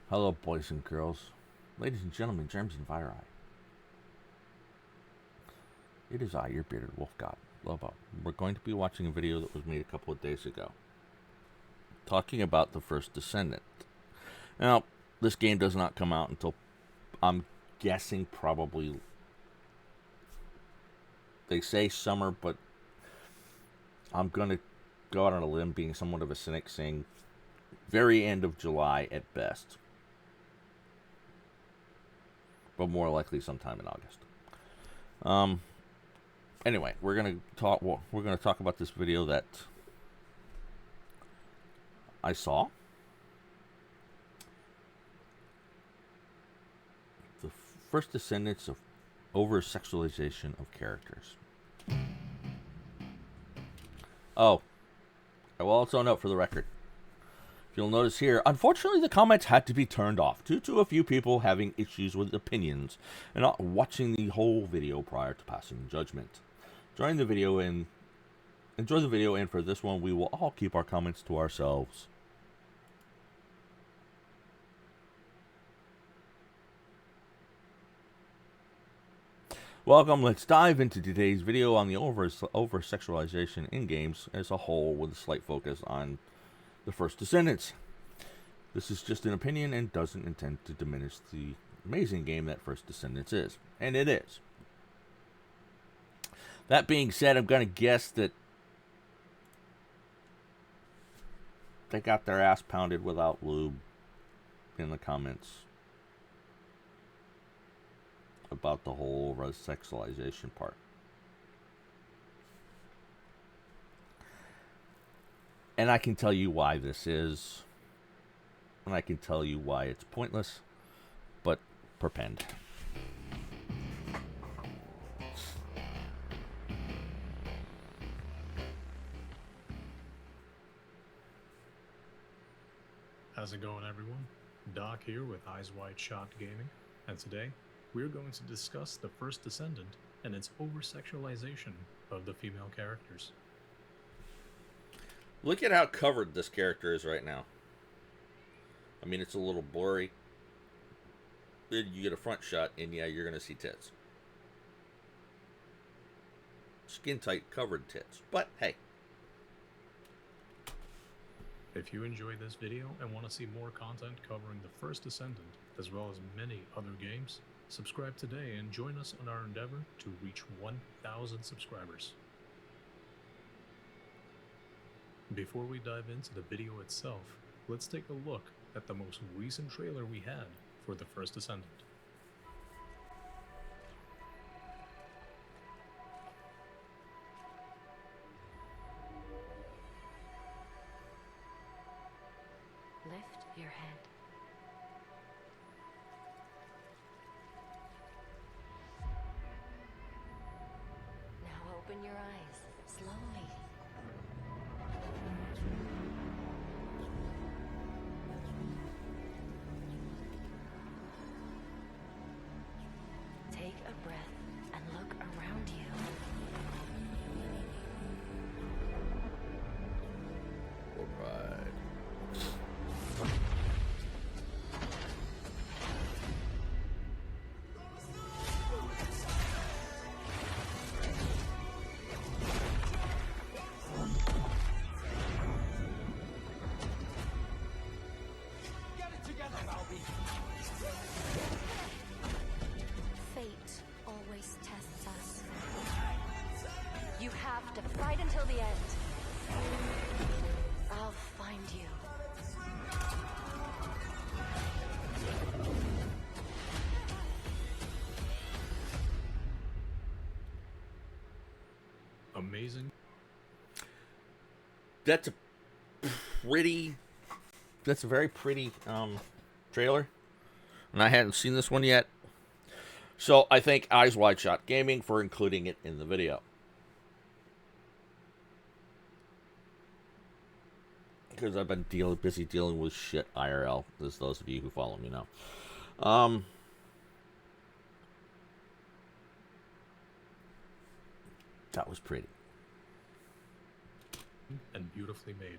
Hello, boys and girls, ladies and gentlemen, germs and viri. It is I, your bearded wolf god, Lobo. We're going to be watching a video that was made a couple of days ago, talking about the first Descendant. Now, this game does not come out until, I'm guessing, probably, they say summer, but I'm going to go out on a limb, being somewhat of a cynic, saying very end of July at best, but more likely sometime in August. Anyway, we're gonna talk about this video that I saw. The first descendants of over-sexualization of characters. Oh, I will also note for the record, you'll notice here, unfortunately the comments had to be turned off due to a few people having issues with opinions and not watching the whole video prior to passing judgment. Enjoy the video, and for this one we will all keep our comments to ourselves. Welcome, let's dive into today's video on the over-sexualization in games as a whole, with a slight focus on the first Descendants. This is just an opinion and doesn't intend to diminish the amazing game that First Descendants is. And it is. That being said, I'm going to guess that they got their ass pounded without lube in the comments about the whole sexualization part. And I can tell you why this is, and I can tell you why it's pointless, but perpend. How's it going, everyone? Doc here with Eyes Wide Shot Gaming, and today we're going to discuss the first Descendant and its over-sexualization of the female characters. Look at how covered this character is right now. I mean, it's a little blurry. Then you get a front shot, and yeah, you're going to see tits. Skin-tight, covered tits. But, hey. If you enjoyed this video and want to see more content covering the first Descendant, as well as many other games, subscribe today and join us on our endeavor to reach 1,000 subscribers. Before we dive into the video itself, let's take a look at the most recent trailer we had for the first Descendant. Lift your head. Now open your eyes, slowly. Take a breath and look around you. Alright. Fate always tests us. You have to fight until the end. I'll find you. Amazing. That's a very pretty trailer, and I hadn't seen this one yet, so I thank Eyes Wide Shot Gaming for including it in the video, because I've been busy dealing with shit IRL, as those of you who follow me know. That was pretty. And beautifully made.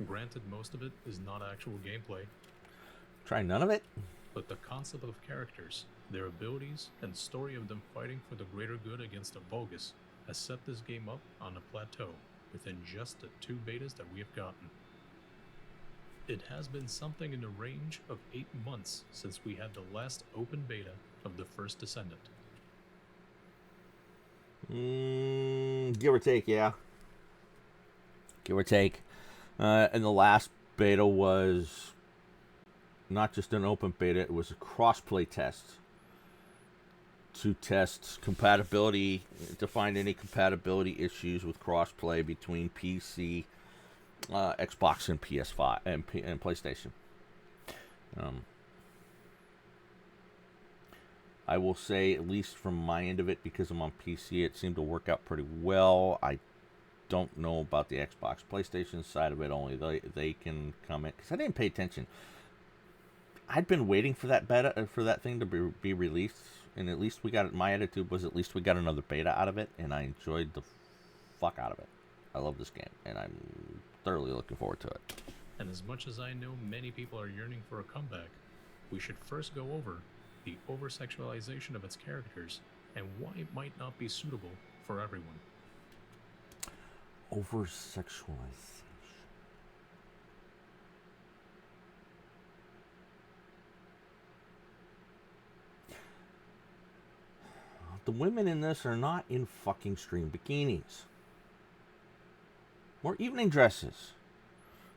Granted, most of it is not actual gameplay. Try none of it? But the concept of characters, their abilities, and story of them fighting for the greater good against the Vulgus has set this game up on a plateau within just the 2 betas that we have gotten. It has been something in the range of 8 months since we had the last open beta of the first Descendant. Give or take, yeah. Give or take. And the last beta was not just an open beta, it was a cross-play test to test compatibility, to find any compatibility issues with cross-play between PC, Xbox, and PS5 and PlayStation. I will say, at least from my end of it, because I'm on PC, it seemed to work out pretty well. I don't know about the Xbox, PlayStation side of it. Only they can comment, because I didn't pay attention. I'd been waiting for that beta, for that thing to be released, and at least we got it. My attitude was, at least we got another beta out of it, and I enjoyed the fuck out of it. I love this game, and I'm thoroughly looking forward to it. And as much as I know many people are yearning for a comeback, we should first go over the over-sexualization of its characters and why it might not be suitable for everyone. Over-sexualization. The women in this are not in fucking string bikinis or evening dresses.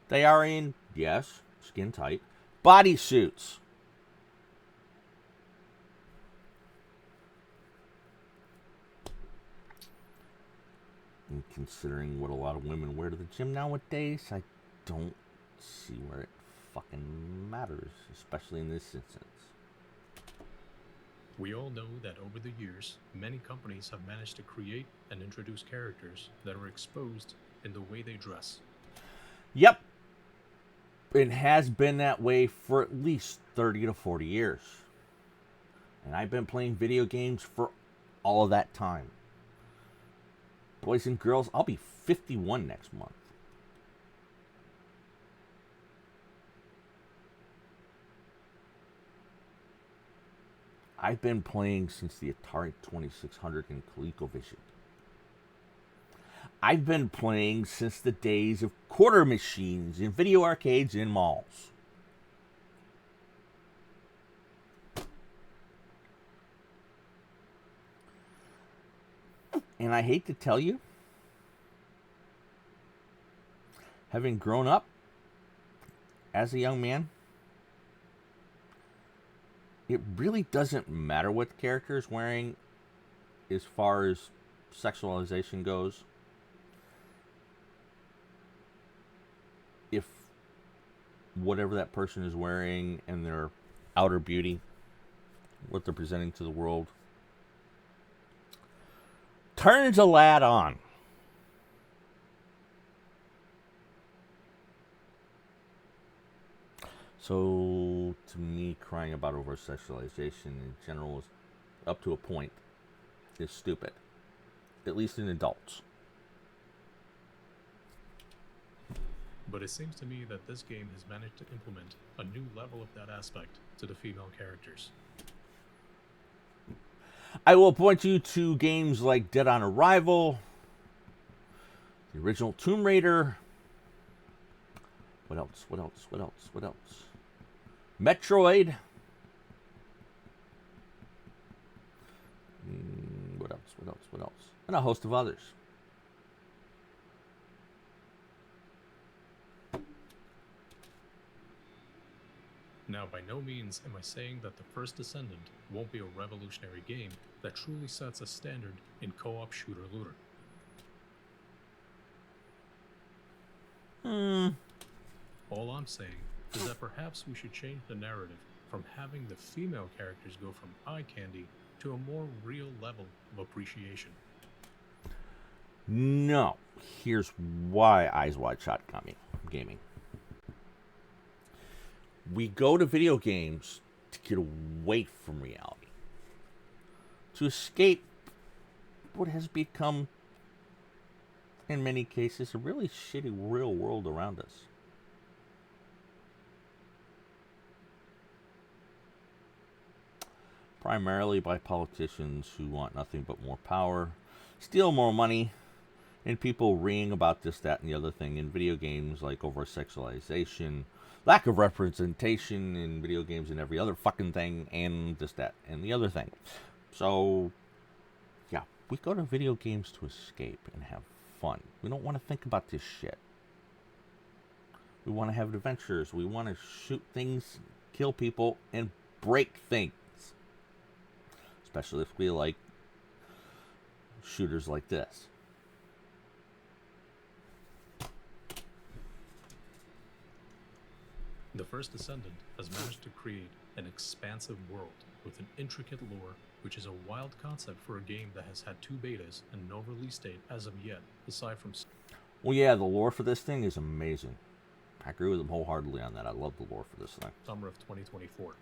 They are in, yes, skin tight, bodysuits. And considering what a lot of women wear to the gym nowadays, I don't see where it fucking matters, especially in this instance. We all know that over the years, many companies have managed to create and introduce characters that are exposed in the way they dress. Yep. It has been that way for at least 30 to 40 years. And I've been playing video games for all of that time. Boys and girls, I'll be 51 next month. I've been playing since the Atari 2600 and ColecoVision. I've been playing since the days of quarter machines in video arcades in malls. And I hate to tell you, having grown up as a young man, it really doesn't matter what the character is wearing as far as sexualization goes. If whatever that person is wearing and their outer beauty, what they're presenting to the world, turns a lad on. So, to me, crying about over-sexualization in general is, up to a point, is stupid. At least in adults. But it seems to me that this game has managed to implement a new level of that aspect to the female characters. I will point you to games like Dead on Arrival, the original Tomb Raider. What else? Metroid. What else? And a host of others. Now, by no means am I saying that the first Descendant won't be a revolutionary game that truly sets a standard in co-op shooter-looter. All I'm saying is that perhaps we should change the narrative from having the female characters go from eye candy to a more real level of appreciation. No. Here's why Eyes Wide Shut gaming. We go to video games to get away from reality. To escape what has become, in many cases, a really shitty real world around us. primarily by politicians who want nothing but more power, steal more money, and people reeing about this, that, and the other thing in video games, like over sexualization, lack of representation in video games and every other fucking thing, and this, that, and the other thing. So, yeah, we go to video games to escape and have fun. We don't want to think about this shit. We want to have adventures. We want to shoot things, kill people, and break things. Especially if we like shooters like this. The First Descendant has managed to create an expansive world with an intricate lore, which is a wild concept for a game that has had 2 betas and no release date as of yet, aside from... Well, yeah, the lore for this thing is amazing. I agree with them wholeheartedly on that. I love the lore for this thing. Summer of 2024.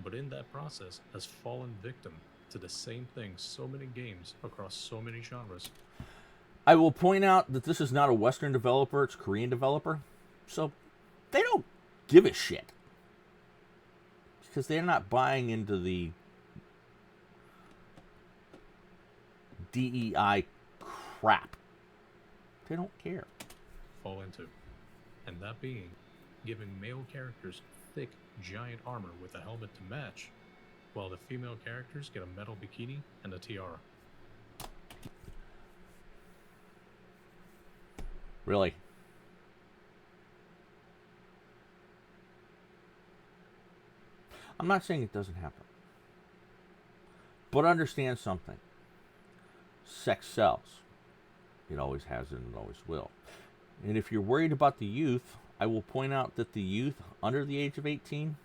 But in that process has fallen victim to the same thing so many games across so many genres. I will point out that this is not a Western developer, it's a Korean developer. So they don't give a shit. Because they're not buying into the DEI crap. They don't care. Fall into. And that being, giving male characters thick, giant armor with a helmet to match, while the female characters get a metal bikini and a tiara. Really? I'm not saying it doesn't happen. But understand something. Sex sells. It always has and it always will. And if you're worried about the youth, I will point out that the youth under the age of 18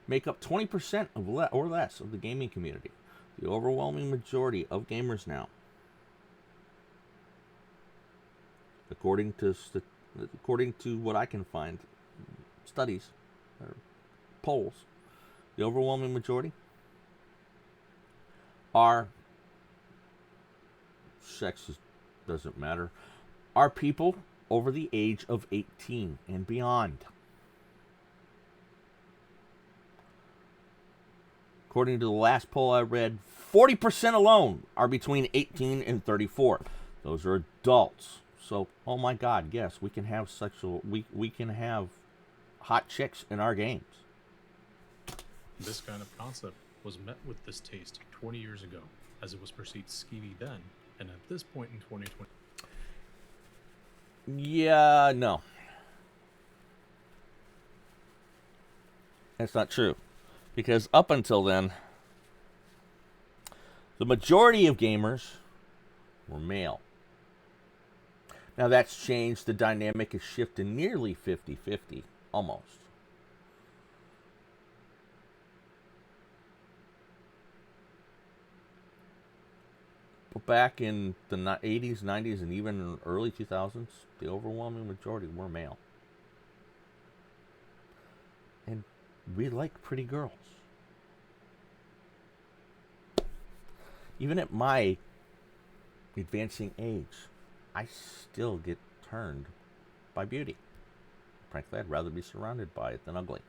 make up 20% of or less of the gaming community. The overwhelming majority of gamers now. According to what I can find, studies, or polls, the overwhelming majority are, sex doesn't matter, are people over the age of 18 and beyond. According to the last poll I read, 40% alone are between 18 and 34. Those are adults. So, oh my God, yes, we can have we can have hot chicks in our games. This kind of concept was met with distaste 20 years ago, as it was perceived skeevy then, and at this point in 2020. Yeah, no. That's not true. Because up until then, the majority of gamers were male. Now that's changed. The dynamic has shifted nearly 50-50, almost. But back in the 80s, 90s, and even early 2000s, the overwhelming majority were male. And we like pretty girls. Even at my advancing age, I still get turned by beauty. Frankly, I'd rather be surrounded by it than ugly.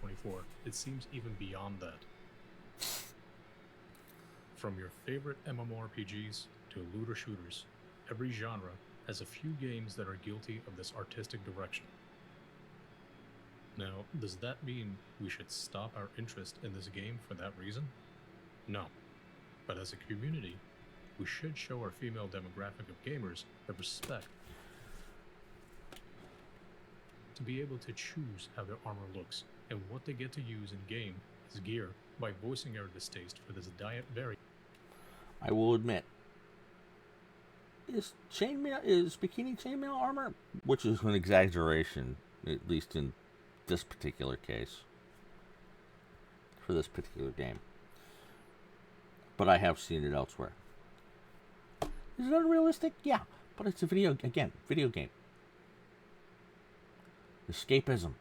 24. It seems even beyond that. From your favorite MMORPGs to looter shooters, every genre has a few games that are guilty of this artistic direction. Now, does that mean we should stop our interest in this game for that reason? No. But as a community, we should show our female demographic of gamers the respect to be able to choose how their armor looks and what they get to use in game as gear by voicing our distaste for this diet variant. I will admit, is bikini chainmail armor, which is an exaggeration, at least in this particular case, for this particular game. But I have seen it elsewhere. Is it unrealistic? Yeah, but it's a video game. Escapism.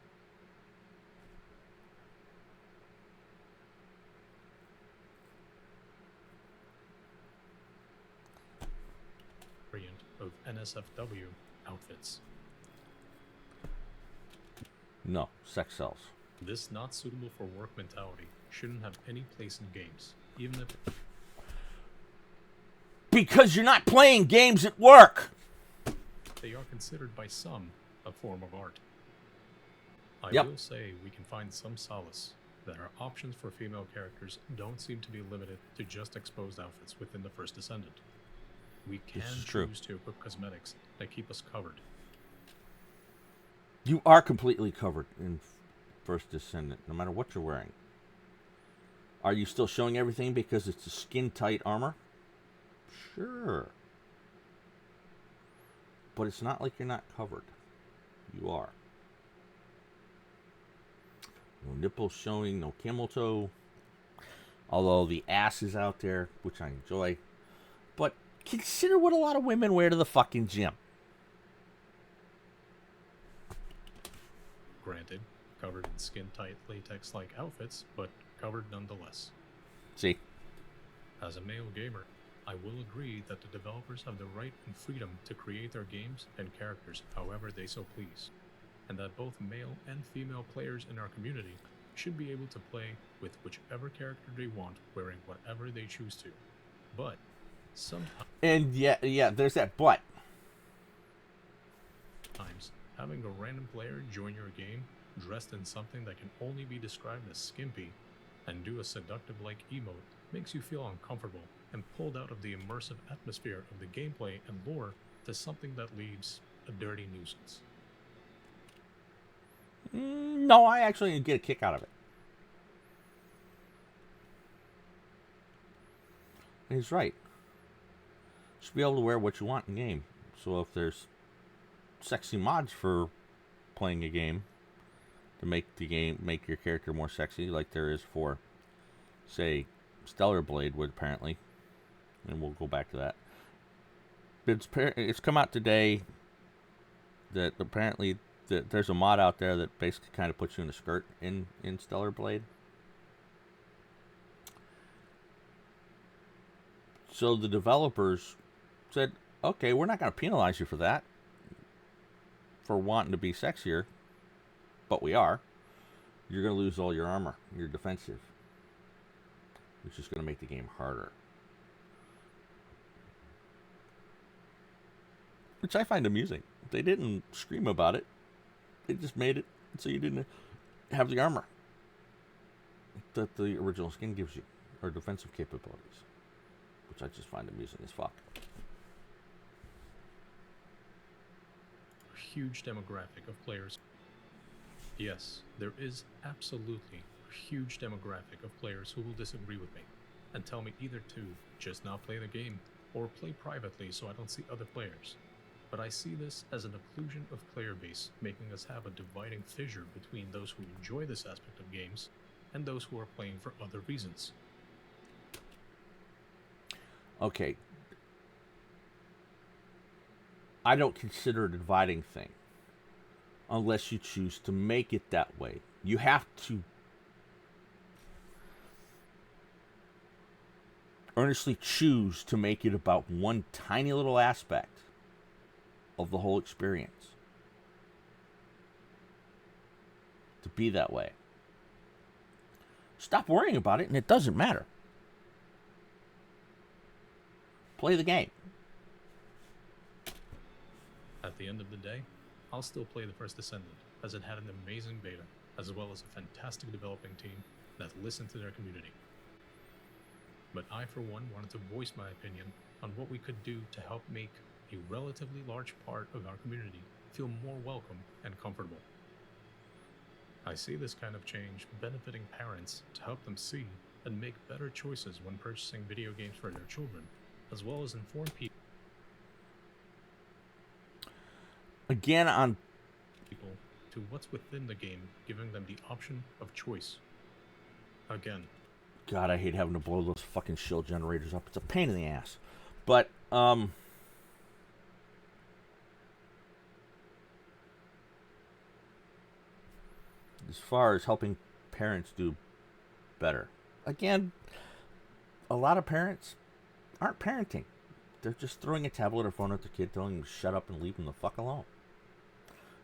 Of NSFW outfits. No, sex sells. This not suitable for work mentality shouldn't have any place in games, even if Because you're not playing games at work. they are considered by some a form of art. I Yep. will say we can find some solace that our options for female characters don't seem to be limited to just exposed outfits within the First Descendant. We can This is true. choose to equip cosmetics that keep us covered. You are completely covered in First Descendant, no matter what you're wearing. Are you still showing everything because it's a skin-tight armor? Sure. But it's not like you're not covered. You are. No nipples showing, no camel toe. Although the ass is out there, which I enjoy. But consider what a lot of women wear to the fucking gym. Granted, covered in skin-tight latex-like outfits, but covered nonetheless. See? As a male gamer, I will agree that the developers have the right and freedom to create their games and characters however they so please, and that both male and female players in our community should be able to play with whichever character they want, wearing whatever they choose to. But sometimes And yeah, there's that but. having a random player join your game dressed in something that can only be described as skimpy and do a seductive-like emote makes you feel uncomfortable and pulled out of the immersive atmosphere of the gameplay and lore to something that leaves a dirty nuisance. No, I actually get a kick out of it. He's right. You should be able to wear what you want in game. So if there's sexy mods for playing a game to make your character more sexy, like there is for, say, Stellar Blade would apparently, and we'll go back to that. It's come out today that apparently that there's a mod out there that basically kind of puts you in a skirt in Stellar Blade. So the developers said, okay, we're not going to penalize you for that, for wanting to be sexier, but we are. You're going to lose all your armor. You're defensive, which is going to make the game harder. Which I find amusing. They didn't scream about it. They just made it so you didn't have the armor that the original skin gives you, or defensive capabilities, which I just find amusing as fuck. A huge demographic of players. Yes, there is absolutely a huge demographic of players who will disagree with me and tell me either to just not play the game or play privately so I don't see other players. But I see this as an occlusion of player base, making us have a dividing fissure between those who enjoy this aspect of games and those who are playing for other reasons. Okay. I don't consider it a dividing thing unless you choose to make it that way. You have to earnestly choose to make it about one tiny little aspect of the whole experience to be that way. Stop worrying about it and it doesn't matter. Play the game. At the end of the day, I'll still play the First Descendant, as it had an amazing beta, as well as a fantastic developing team that listened to their community. But I, for one, wanted to voice my opinion on what we could do to help make a relatively large part of our community feel more welcome and comfortable. I see this kind of change benefiting parents to help them see and make better choices when purchasing video games for their children, as well as inform people to what's within the game, giving them the option of choice. Again, God, I hate having to blow those fucking shield generators up. It's a pain in the ass. But, as far as helping parents do better, again, a lot of parents aren't parenting. They're just throwing a tablet or phone at the kid, telling them to shut up and leave them the fuck alone.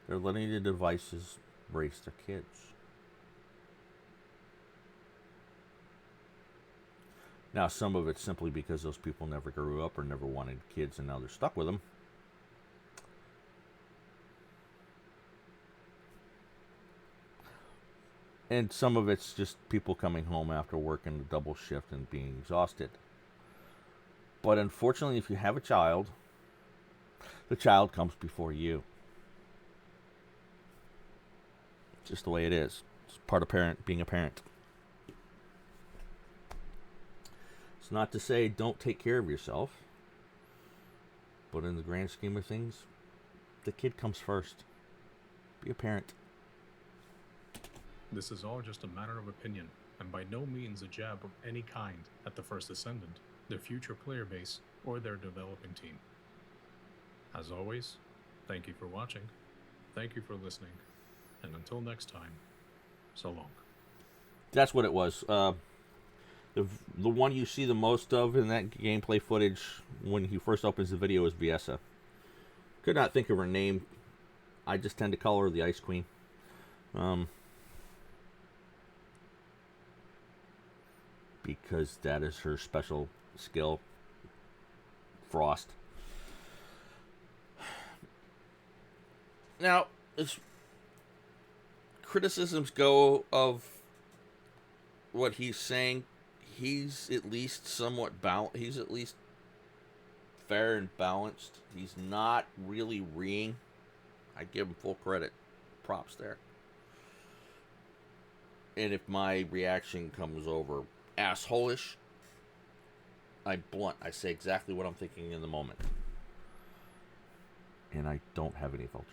They're letting the devices raise their kids. Now, some of it's simply because those people never grew up or never wanted kids, and now they're stuck with them. And some of it's just people coming home after working a double shift and being exhausted. But unfortunately, if you have a child, the child comes before you. It's just the way it is. It's part of being a parent. It's not to say don't take care of yourself, but in the grand scheme of things, the kid comes first. Be a parent. This is all just a matter of opinion, and by no means a jab of any kind at the First Ascendant, their future player base, or their developing team. As always, thank you for watching, thank you for listening, and until next time, so long. That's what it was. The one you see the most of in that gameplay footage when he first opens the video is Viessa. Could not think of her name. I just tend to call her the Ice Queen. Because that is her special skill. Frost. Now, as criticisms go of what he's saying, he's at least somewhat balanced. He's at least fair and balanced. He's not really reeing. I give him full credit. Props there. And if my reaction comes over asshole-ish, I'm blunt. I say exactly what I'm thinking in the moment. And I don't have any filters.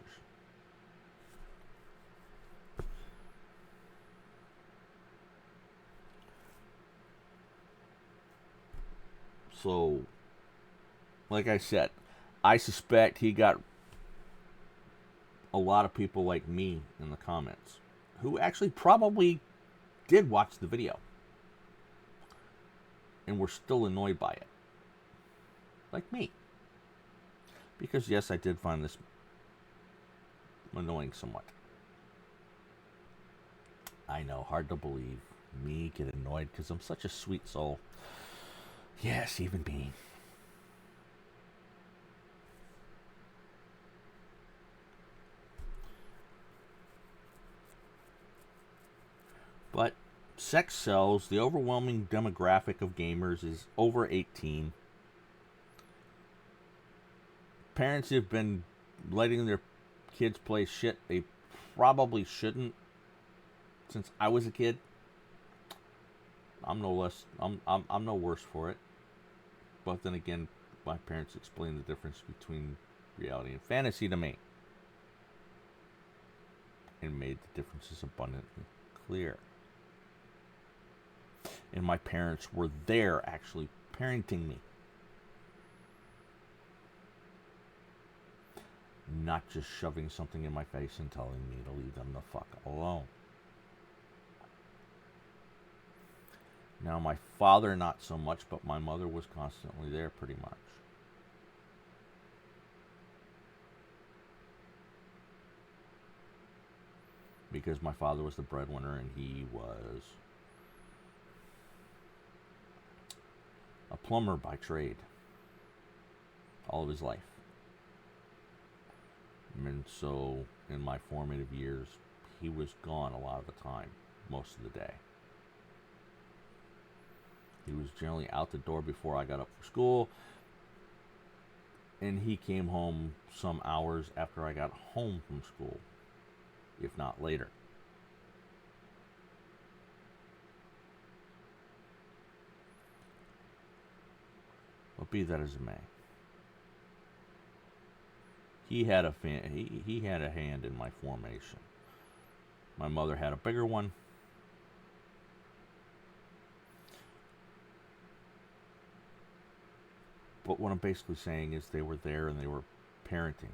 So, like I said, I suspect he got a lot of people like me in the comments who actually probably did watch the video and were still annoyed by it. Like me. Because yes, I did find this annoying somewhat. I know, hard to believe. Me get annoyed because I'm such a sweet soul. Yes, even me. But sex sells. The overwhelming demographic of gamers is over 18. Parents have been letting their kids play shit they probably shouldn't since I was a kid. I'm no worse for it. But then again, my parents explained the difference between reality and fantasy to me. And made the differences abundantly clear. And my parents were there actually parenting me. Not just shoving something in my face and telling me to leave them the fuck alone. Now, my father, not so much, but my mother was constantly there pretty much. Because my father was the breadwinner and he was a plumber by trade. All of his life. And so, in my formative years, he was gone a lot of the time, most of the day. He was generally out the door before I got up for school. And he came home some hours after I got home from school, if not later. But be that as it may. He had a hand in my formation. My mother had a bigger one. But what I'm basically saying is they were there and they were parenting.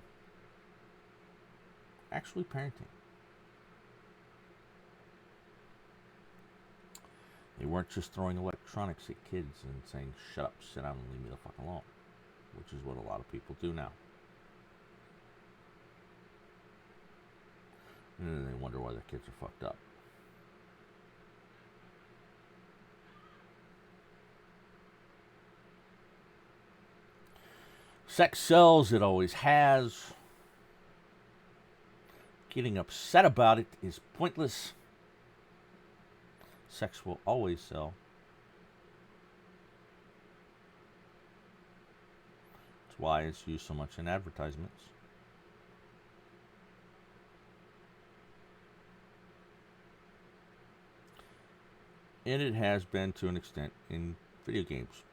Actually parenting. They weren't just throwing electronics at kids and saying, shut up, sit down and leave me the fuck alone. Which is what a lot of people do now. And then they wonder why their kids are fucked up. Sex sells, it always has. Getting upset about it is pointless. Sex will always sell. That's why it's used so much in advertisements. And it has been to an extent in video games.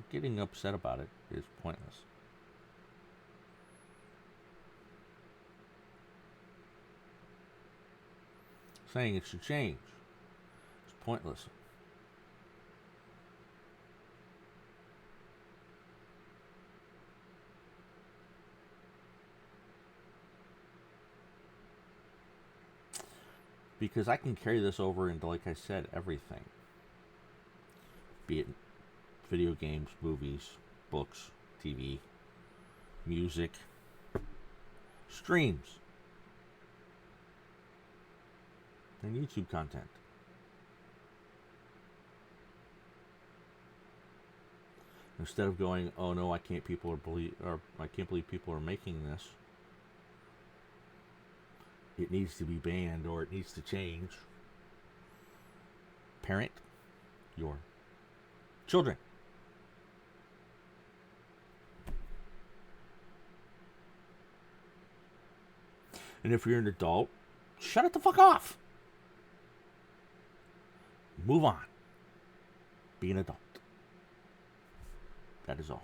So getting upset about it is pointless. Saying it should change is pointless. Because I can carry this over into, like I said, everything. Be it video games, movies, books, TV, music, streams, and YouTube content. Instead of going, oh no, I can't believe people are making this. It needs to be banned or it needs to change. Parent your children. And if you're an adult, shut it the fuck off. Move on. Be an adult. That is all.